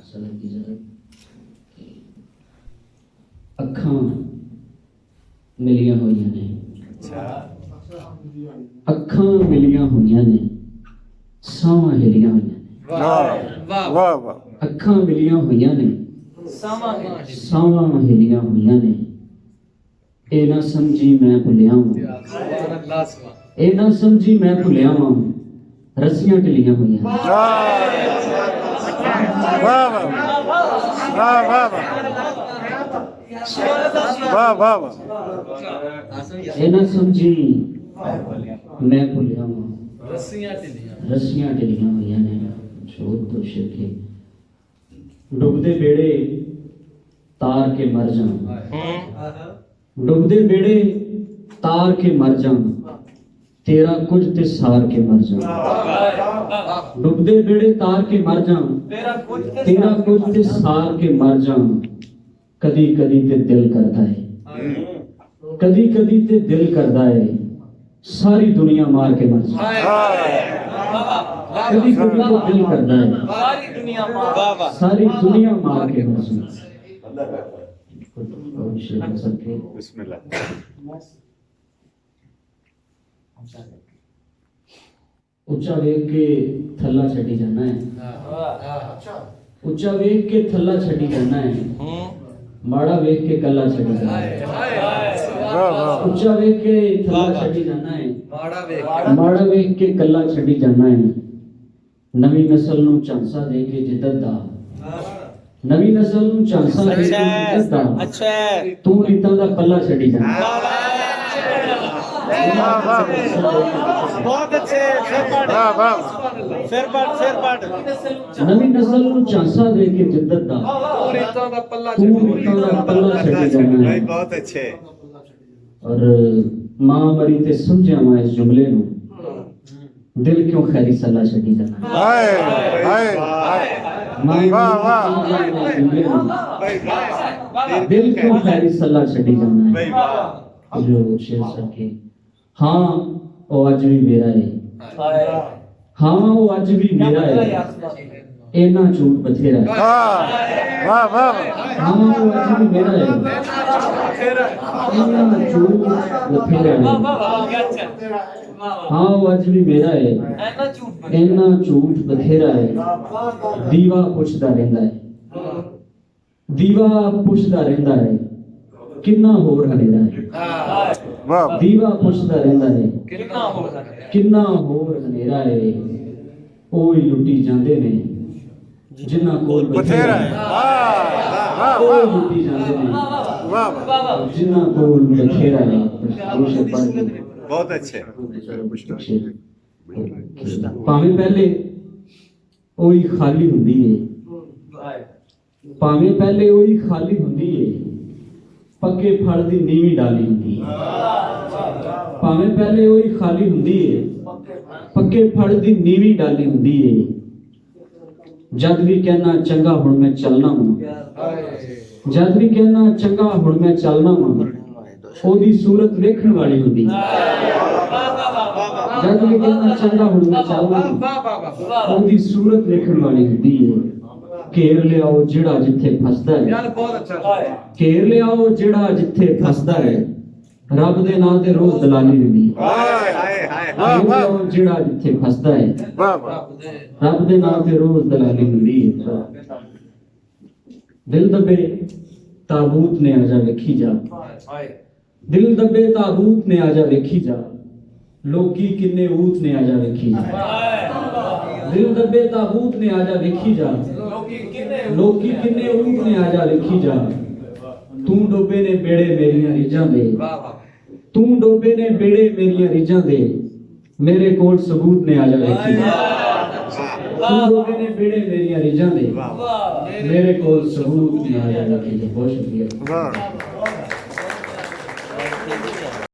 सदर की जगह अखां मिलियां होइयां ने, अखां मिलियां होइयां ने, सावां हिलियां होइयां ने। अखां मिलियां होइयां ने, सावां हिलियां होइयां ने। ए ना समझी मैं भुलिया वां, ए ना समझी मैं भुलिया वां, रस्सियां ढिलियां होइयां ने। ए ना समझी मैं भुलिया वां, रस्सियां ढिलियां होइयां ने। छोड़ तो शिरके डुबदे बेड़े तार के मर जाऊं, डुबदे बेड़े तार के मर जाऊं, तेरा कुछ ते सार के मर जाऊं। डुबदे बेड़े तार के मर जाऊं, तेरा कुछ ते सार के मर जाऊं। कदी कदी ते दिल करता है, कदी कदी ते दिल करता है, सारी दुनिया मार के मर जाऊं। कदी कदी ते दिल करता है, सारी दुनिया मार के मर जाऊं। बिस्मिल्लाह। उच्चा वेख के थल्ला छड़ी जाना है, उच्चा वेख के थल्ला छड़ी जाना है, माड़ा वेख के कल्ला छड़ी जाना है। उच्चा वेख के थल्ला छड़ी जाना है, माड़ा वेख के कल्ला छड़ी जाना है। नवी नस्ल नूं झांसा दे के जिद्दत दा, नवी नस्ल नूं झांसा दे के जिद्दत दा, तू रीतां दा पल्ला छड़ी जाना। बहुत अच्छे, फिर पढ़। नवी नस्ल नूं झांसा दे के जिद्दत दा, तू रीतां दा पल्ला छड़ी जाना है। बहुत अच्छे। और मां मरी ते समझिया मैं इस जुमले नूं, दिल क्यों खैरी सल्ला छड़ी जाना। दिल क्यों खैरी सल्ला छड़ी जाना है। जो शेर सके हाँ वो अज भी मेरा है, हाँ वो अज भी मेरा है, इना झूठ बथेरा है। हाँ वो अज भी मेरा है, इना झूठ बथेरा है। हाँ वो अज भी मेरा है, इना झूठ बथेरा है। दीवा पुछदा रहिंदा है, दीवा पुछदा रहिंदा है, किन्ना होर हनेरा है। दीवा पुछदा रहिंदा है, किन्ना होर हनेरा है। ओह लुटी जांदे ने जिन्ना कोल बथेरा है, ओह लुटी जांदे ने जिन्ना कोल बथेरा है। बहुत अच्छे। भावें पहले ओही खाली हुंदी है, भावें पहले ओही खाली हुंदी है, पक्के फल दी नीवी डाली हुंदी है। भावें पहले ओही खाली हुंदी है, पक्के फल दी नीवी डाली हुंदी है। जद भी कहना चंगा हुण मैं चलना वां, जद भी कहना चंगा हुण मैं चलना वां, ओदी सूरत वेखण वाली हुंदी है। जद भी कहना चंगा हुण मैं चलना वां, ओदी सूरत वेखण वाली हुंदी है। घेर लियाओ जिहड़ा जिथे फसदा है, घेर लियाओ जिहड़ा जिथे फसदा है, रब दे नां ते रोज दलाली हुंदी है। घेर लियाओ जिहड़ा जिथे फसदा है, रब दे नां ते रोज दलाली हुंदी है। दिल दबे ताबूत ने आजा वेखी जा, दिल दबे ताबूत ने आजा वेखी जा, लोकी किन्ने ऊत ने आजा वेखी जा। दिल दबे ताबूत ने आजा वेखी जा, लोकी किन्ने ऊत ने आजा वेखी जा। तू डोबे ने बेड़े मेरियां रिजां दे, तू डोबे ने बेड़े मेरियां रिजां दे, मेरे कोल सबूत ने आजा वेखी जा। तू डोबे ने बेड़े मेरियां रिजां दे, मेरे कोल सबूत ने आजा वेखी जा। बहुत शुक्रिया।